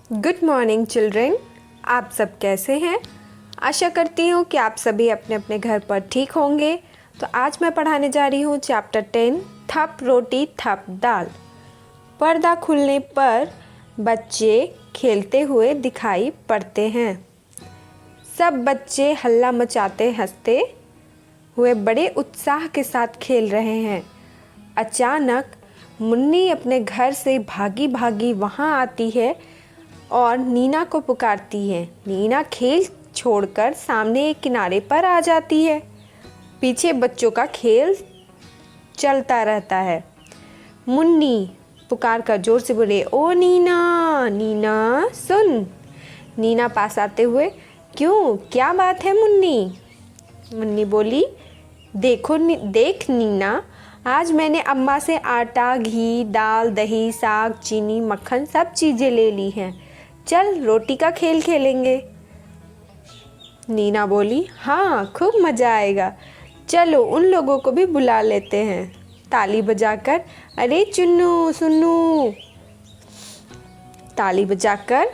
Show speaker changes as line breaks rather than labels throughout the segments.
Good morning children. आप सब कैसे हैं? आशा करती हूँ कि आप सभी अपने अपने घर पर ठीक होंगे। तो आज मैं पढ़ाने जा रही हूँ चैप्टर 10 थप रोटी थप दाल। पर्दा खुलने पर बच्चे खेलते हुए दिखाई पड़ते हैं। सब बच्चे हल्ला मचाते हंसते हुए बड़े उत्साह के साथ खेल रहे हैं। अचानक मुन्नी अपने घर से भागी भागी वहाँ आती है और नीना को पुकारती है। नीना खेल छोड़कर सामने एक किनारे पर आ जाती है। पीछे बच्चों का खेल चलता रहता है। मुन्नी पुकार कर जोर से बोले, ओ नीना, नीना सुन। नीना पास आते हुए, क्यों, क्या बात है मुन्नी? मुन्नी बोली, देख नीना, आज मैंने अम्मा से आटा, घी, दाल, दही, साग, चीनी, मक्खन सब चीज़ें ले ली हैं। चल रोटी का खेल खेलेंगे। नीना बोली, हाँ खूब मज़ा आएगा। चलो उन लोगों को भी बुला लेते हैं। ताली बजाकर, अरे चुन्नू सुन्नू। ताली बजाकर,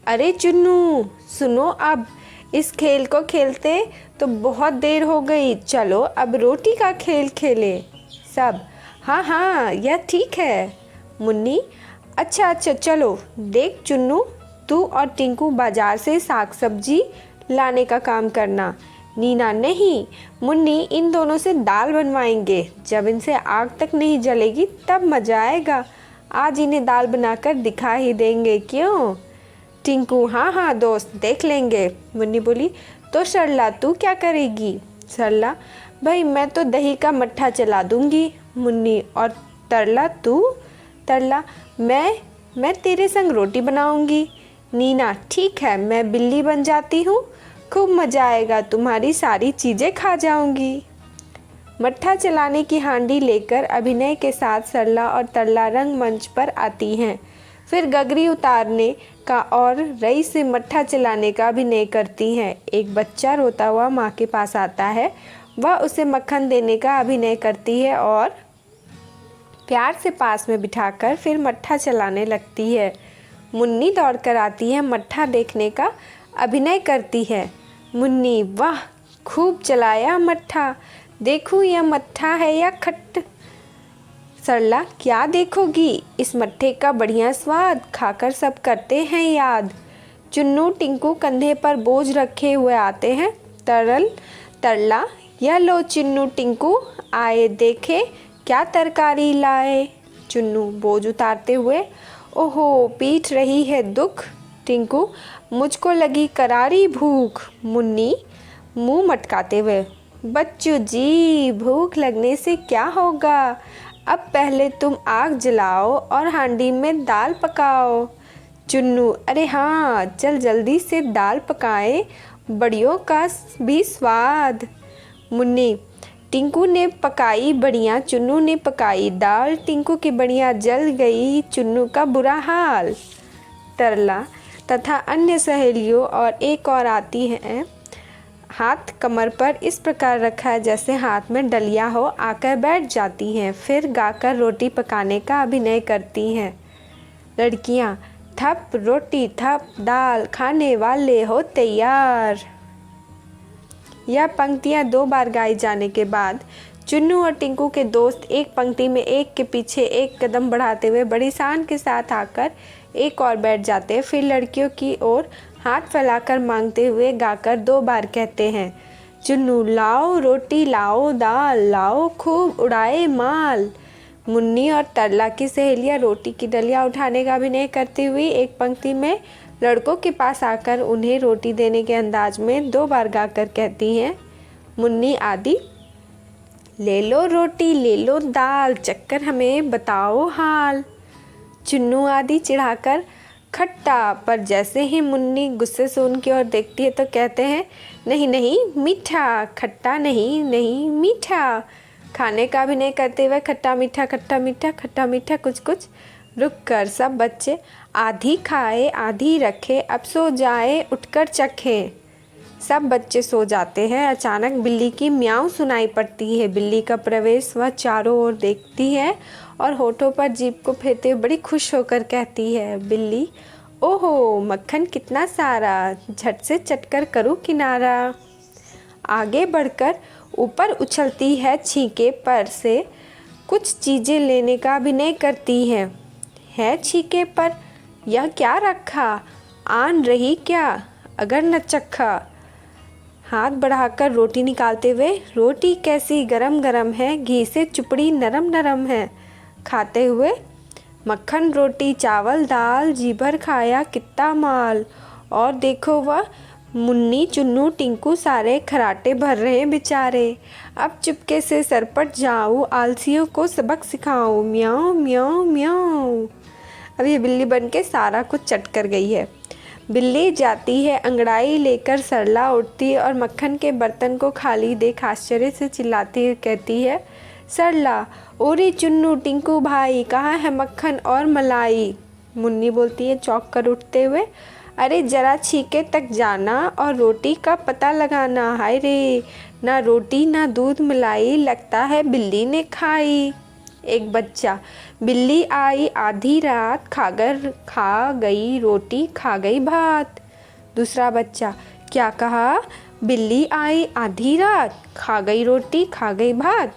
अरे चुन्नू सुनो, अब इस खेल को खेलते तो बहुत देर हो गई। चलो अब रोटी का खेल खेले। सब, हाँ हाँ यह ठीक है। मुन्नी, अच्छा चलो। देख चुन्नू, तू और टिंकू बाजार से साग सब्जी लाने का काम करना। नीना, नहीं मुन्नी, इन दोनों से दाल बनवाएंगे। जब इनसे आग तक नहीं जलेगी तब मज़ा आएगा। आज इन्हें दाल बनाकर दिखा ही देंगे, क्यों? टिंकू, हाँ हाँ दोस्त, देख लेंगे। मुन्नी बोली, तो सरला तू क्या करेगी? सरला, भाई मैं तो दही का मट्ठा चला दूंगी। मुन्नी, और तरला तू? तरला, मैं तेरे संग रोटी बनाऊंगी। नीना, ठीक है, मैं बिल्ली बन जाती हूँ, खूब मज़ा आएगा, तुम्हारी सारी चीज़ें खा जाऊंगी। मट्ठा चलाने की हांडी लेकर अभिनय के साथ सरला और तरला रंगमंच पर आती हैं। फिर गगरी उतारने का और रई से मट्ठा चलाने का अभिनय करती हैं। एक बच्चा रोता हुआ माँ के पास आता है। वह उसे मक्खन देने का अभिनय करती है और प्यार से पास में बिठाकर फिर मट्ठा चलाने लगती है। मुन्नी दौड़कर आती है, मट्ठा देखने का अभिनय करती है। मुन्नी, वाह खूब चलाया मट्ठा, देखूं यह मट्ठा है या खट्ट? सरला, क्या देखोगी, इस मट्ठे का बढ़िया स्वाद, खाकर सब करते हैं याद। चुन्नू टिंकू कंधे पर बोझ रखे हुए आते हैं। तरला, यह लो चुन्नू टिंकू, आए देखे क्या तरकारी लाए। चुन्नू बोझ उतारते हुए, ओहो पीट रही है दुख। टिंकू, मुझको लगी करारी भूख। मुन्नी मुंह मटकाते हुए, बच्चू जी भूख लगने से क्या होगा, अब पहले तुम आग जलाओ और हांडी में दाल पकाओ। चुन्नू, अरे हाँ चल जल्दी से दाल पकाएं, बड़ियों का भी स्वाद। मुन्नी, टिंकू ने पकाई बढ़िया, चुन्नू ने पकाई दाल, टिंकू की बढ़िया जल गई, चुन्नू का बुरा हाल। तरला तथा अन्य सहेलियों और एक और आती हैं। हाथ कमर पर इस प्रकार रखा है जैसे हाथ में डलिया हो, आकर बैठ जाती हैं। फिर गाकर रोटी पकाने का अभिनय करती हैं। लड़कियां, थप रोटी थप दाल, खाने वाले हो तैयार। यह पंक्तियाँ 2 बार गाई जाने के बाद चुन्नू और टिंकू के दोस्त एक पंक्ति में एक के पीछे एक कदम बढ़ाते हुए बड़ी शान के साथ आकर एक और बैठ जाते हैं। फिर लड़कियों की ओर हाथ फैलाकर मांगते हुए गाकर 2 बार कहते हैं, चुन्नू लाओ रोटी लाओ दाल, लाओ खूब उड़ाए माल। मुन्नी और तरला की सहेलियाँ रोटी की डलिया उठाने का अभिनय करती हुई एक पंक्ति में लड़कों के पास आकर उन्हें रोटी देने के अंदाज में 2 बार गाकर कहती हैं, मुन्नी आदि, ले लो रोटी ले लो दाल, चक्कर हमें बताओ हाल। चुन्नू आदि चिढ़ाकर खट्टा, पर जैसे ही मुन्नी गुस्से से उनकी ओर देखती है तो कहते हैं, नहीं नहीं मीठा, खट्टा नहीं नहीं मीठा। खाने का अभिनय करते हुए खट्टा मीठा खट्टा मीठा खट्टा मीठा कुछ कुछ। रुक कर सब बच्चे आधी खाए आधी रखे, अब सो जाए उठकर चखें। सब बच्चे सो जाते हैं। अचानक बिल्ली की म्याऊं सुनाई पड़ती है। बिल्ली का प्रवेश वह चारों ओर देखती है और होठों पर जीभ को फेरते हुए बड़ी खुश होकर कहती है, बिल्ली, ओहो मक्खन कितना सारा, झट से चटकर करूँ किनारा। आगे बढ़कर ऊपर उछलती है छींके पर से, कुछ चीज़ें लेने का अभिनय करती है छींके पर यह क्या रखा, आन रही क्या अगर न चखा। हाथ बढ़ाकर रोटी निकालते हुए, रोटी कैसी गरम गरम है, घी से चुपड़ी नरम नरम है। खाते हुए मक्खन रोटी चावल दाल, जी भर खाया कितना माल। और देखो वह मुन्नी चुन्नू टिंकू सारे खराटे भर रहे हैं बेचारे। अब चुपके से सरपट जाऊँ, आलसियों को सबक सिखाऊं, म्याऊं म्याऊं म्याऊं। अब ये बिल्ली बन के सारा कुछ चट कर गई है। बिल्ली जाती है अंगड़ाई लेकर, सरला उठती है और मक्खन के बर्तन को खाली देख आश्चर्य से चिल्लाती हुई कहती है, सरला ओरे चुन्नू टिंकू भाई, कहाँ है मक्खन और मलाई। मुन्नी बोलती है चौंक कर उठते हुए, अरे जरा छीके तक जाना और रोटी का पता लगाना। हाय रे, ना रोटी ना दूध मलाई, लगता है बिल्ली ने खाई। एक बच्चा, बिल्ली आई आधी रात, खा गई रोटी खा गई भात। दूसरा बच्चा, क्या कहा, बिल्ली आई आधी रात, खा गई रोटी खा गई भात।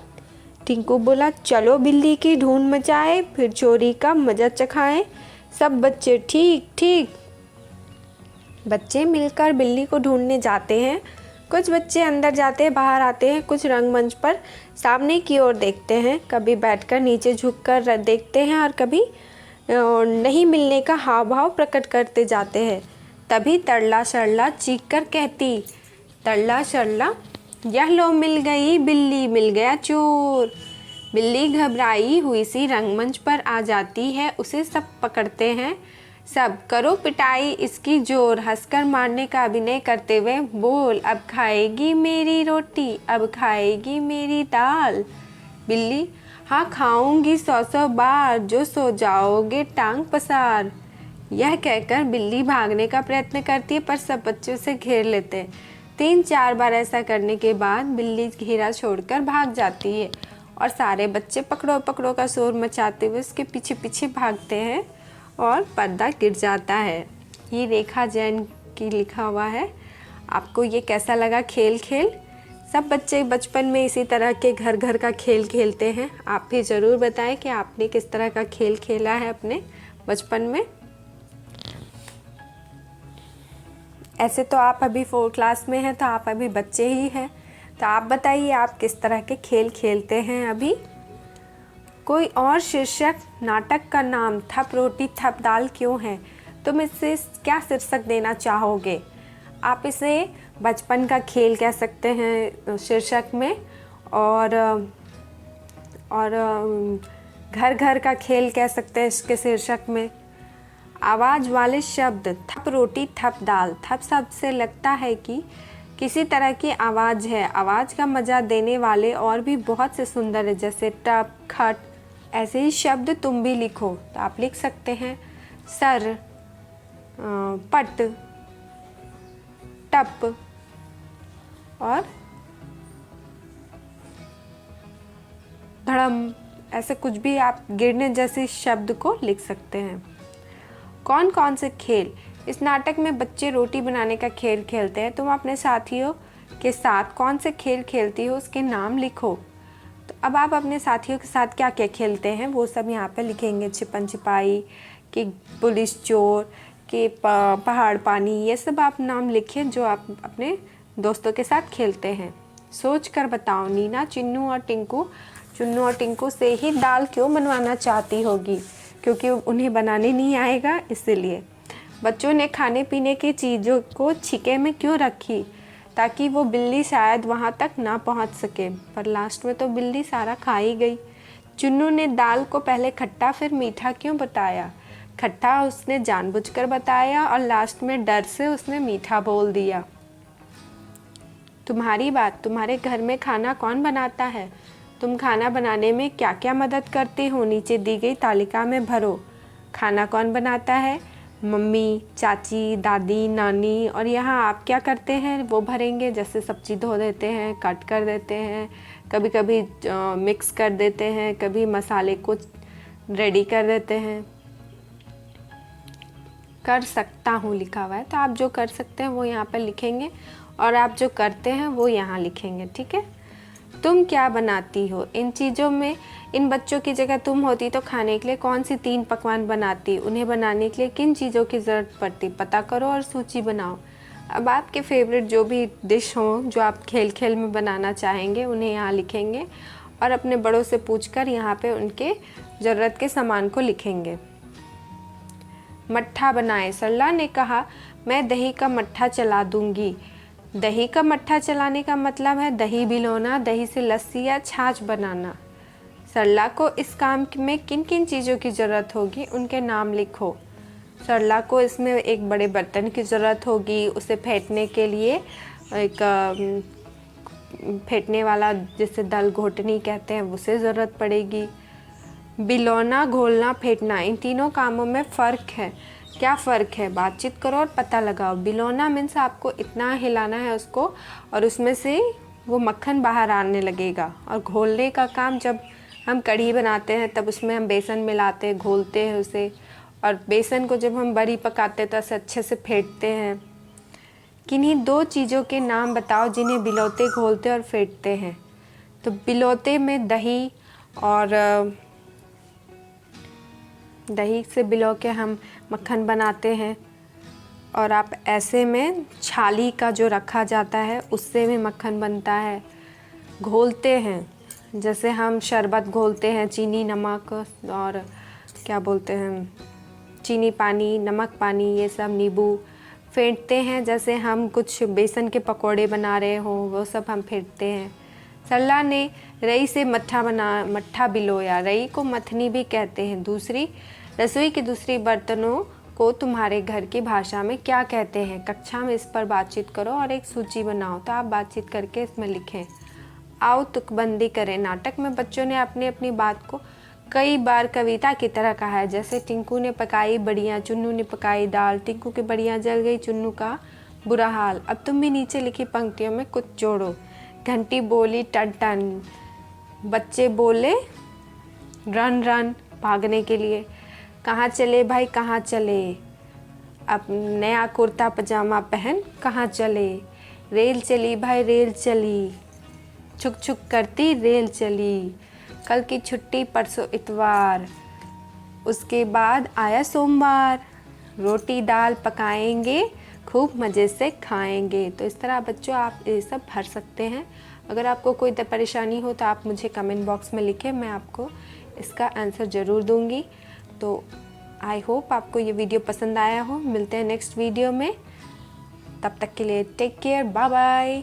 टिंकू बोला, चलो बिल्ली की ढूंढ मचाए, फिर चोरी का मजा चखाएं। सब बच्चे ठीक ठीक। बच्चे मिलकर बिल्ली को ढूंढने जाते हैं। कुछ बच्चे अंदर जाते हैं, बाहर आते हैं, कुछ रंगमंच पर सामने की ओर देखते हैं, कभी बैठकर नीचे झुककर देखते हैं और कभी नहीं मिलने का हाव भाव प्रकट करते जाते हैं। तभी तरला शरला चीख कर कहती, तरला शरला यह लो मिल गई बिल्ली, मिल गया चोर। बिल्ली घबराई हुई सी रंगमंच पर आ जाती है, उसे सब पकड़ते हैं। सब करो पिटाई इसकी जोर, हंसकर मारने का अभिनय करते हुए, बोल अब खाएगी मेरी रोटी, अब खाएगी मेरी दाल। बिल्ली, हाँ खाऊंगी 100 बार, जो सो जाओगे टांग पसार। यह कहकर बिल्ली भागने का प्रयत्न करती है, पर सब बच्चे उसे घेर लेते हैं। 3-4 बार ऐसा करने के बाद बिल्ली घेरा छोड़कर भाग जाती है और सारे बच्चे पकड़ो पकड़ो का शोर मचाते हुए उसके पीछे पीछे भागते हैं और पर्दा गिर जाता है। ये रेखा जैन की लिखा हुआ है। आपको ये कैसा लगा खेल? सब बच्चे बचपन में इसी तरह के घर घर का खेल खेलते हैं। आप भी ज़रूर बताएं कि आपने किस तरह का खेल खेला है अपने बचपन में। ऐसे तो आप अभी 4 क्लास में हैं, तो आप अभी बच्चे ही हैं, तो आप बताइए आप किस तरह के खेल खेलते हैं अभी। कोई और शीर्षक नाटक का नाम थप रोटी थप दाल क्यों है, तुम इससे क्या शीर्षक देना चाहोगे? आप इसे बचपन का खेल कह सकते हैं शीर्षक में, और घर घर का खेल कह सकते हैं इसके शीर्षक में। आवाज़ वाले शब्द थप रोटी थप दाल, थप शब्द से लगता है कि किसी तरह की आवाज़ है। आवाज़ का मज़ा देने वाले और भी बहुत से सुंदर है, जैसे टप खट। ऐसे ही शब्द तुम भी लिखो, तो आप लिख सकते हैं सर, पट, टप और धड़म। ऐसे कुछ भी आप गिरने जैसे शब्द को लिख सकते हैं। कौन कौन से खेल इस नाटक में बच्चे रोटी बनाने का खेल खेलते हैं? तुम अपने साथियों के साथ कौन से खेल खेलती हो, उसके नाम लिखो। तो अब आप अपने साथियों के साथ क्या क्या खेलते हैं वो सब यहाँ पे लिखेंगे। छिपन छिपाई, कि पुलिस चोर, कि पहाड़ पानी, ये सब आप नाम लिखिए जो आप अपने दोस्तों के साथ खेलते हैं। सोच कर बताओ, नीना चुन्नू और टिंकू से ही दाल क्यों बनवाना चाहती होगी? क्योंकि उन्हें बनाने नहीं आएगा इसलिए। बच्चों ने खाने पीने की चीज़ों को छिके में क्यों रखी? ताकि वो बिल्ली शायद वहाँ तक ना पहुँच सके, पर लास्ट में तो बिल्ली सारा खा ही गई। चुन्नू ने दाल को पहले खट्टा फिर मीठा क्यों बताया? खट्टा उसने जानबूझकर बताया और लास्ट में डर से उसने मीठा बोल दिया। तुम्हारी बात, तुम्हारे घर में खाना कौन बनाता है? तुम खाना बनाने में क्या क्या मदद करते हो? नीचे दी गई तालिका में भरो। खाना कौन बनाता है? मम्मी, चाची, दादी, नानी। और यहाँ आप क्या करते हैं वो भरेंगे, जैसे सब्जी धो देते हैं, कट कर देते हैं, कभी कभी मिक्स कर देते हैं, कभी मसाले को रेडी कर देते हैं। कर सकता हूँ लिखा हुआ है, तो आप जो कर सकते हैं वो यहाँ पर लिखेंगे और आप जो करते हैं वो यहाँ लिखेंगे, ठीक है। तुम क्या बनाती हो? इन चीज़ों में इन बच्चों की जगह तुम होती तो खाने के लिए कौन सी 3 पकवान बनाती? उन्हें बनाने के लिए किन चीज़ों की ज़रूरत पड़ती? पता करो और सूची बनाओ। अब आपके फेवरेट जो भी डिश हो जो आप खेल खेल में बनाना चाहेंगे उन्हें यहाँ लिखेंगे और अपने बड़ों से पूछकर यहाँ पे उनके ज़रूरत के सामान को लिखेंगे। मट्ठा बनाए। सरला ने कहा, मैं दही का मट्ठा चला दूंगी। दही का मट्ठा चलाने का मतलब है दही भिगोना, दही से लस्सी या छाछ बनाना। सरला को इस काम में किन किन चीज़ों की ज़रूरत होगी, उनके नाम लिखो। सरला को इसमें एक बड़े बर्तन की ज़रूरत होगी, उसे फेंटने के लिए एक फेंटने वाला जिसे दल घोटनी कहते हैं उसे ज़रूरत पड़ेगी। बिलौना, घोलना, फेंटना, इन तीनों कामों में फ़र्क है। क्या फ़र्क है? बातचीत करो और पता लगाओ। बिलौना मीन्स आपको इतना हिलाना है उसको और उसमें से वो मक्खन बाहर आने लगेगा। और घोलने का काम जब हम कढ़ी बनाते हैं तब उसमें हम बेसन मिलाते हैं, घोलते हैं उसे, और बेसन को जब हम बड़ी पकाते हैं तो उसे अच्छे से फेंटते हैं। किन्हीं 2 चीज़ों के नाम बताओ जिन्हें बिलौते, घोलते और फेंटते हैं। तो बिलौते में दही और दही से बिलो के हम मक्खन बनाते हैं, और आप ऐसे में छाली का जो रखा जाता है उससे भी मक्खन बनता है। घोलते हैं जैसे हम शरबत घोलते हैं, चीनी नमक और क्या बोलते हैं, चीनी पानी, नमक पानी, ये सब, नींबू। फेंटते हैं जैसे हम कुछ बेसन के पकोड़े बना रहे हों वो सब हम फेंटते हैं। सरला ने रई से मट्ठा बिलोया। रई को मथनी भी कहते हैं। दूसरी, रसोई के दूसरी बर्तनों को तुम्हारे घर की भाषा में क्या कहते हैं? कक्षा में इस पर बातचीत करो और एक सूची बनाओ। तो आप बातचीत करके इसमें लिखें। आओ तुकबंदी करें। नाटक में बच्चों ने अपनी अपनी बात को कई बार कविता की तरह कहा है, जैसे टिंकू ने पकाई बड़ियाँ, चुन्नू ने पकाई दाल, टिंकू की बड़ियाँ जल गई, चुन्नू का बुरा हाल। अब तुम भी नीचे लिखी पंक्तियों में कुछ जोड़ो। घंटी बोली टन टन, बच्चे बोले रन रन, भागने के लिए। कहाँ चले भाई कहाँ चले, अब नया कुर्ता पजामा पहन कहाँ चले। रेल चली भाई रेल चली, छुक छुक करती रेल चली। कल की छुट्टी परसों इतवार, उसके बाद आया सोमवार। रोटी दाल पकाएंगे, खूब मज़े से खाएंगे। तो इस तरह बच्चों आप ये सब भर सकते हैं। अगर आपको कोई परेशानी हो तो आप मुझे कमेंट बॉक्स में लिखें, मैं आपको इसका आंसर ज़रूर दूंगी। तो आई होप आपको ये वीडियो पसंद आया हो। मिलते हैं नेक्स्ट वीडियो में, तब तक के लिए टेक केयर, बाय बाय।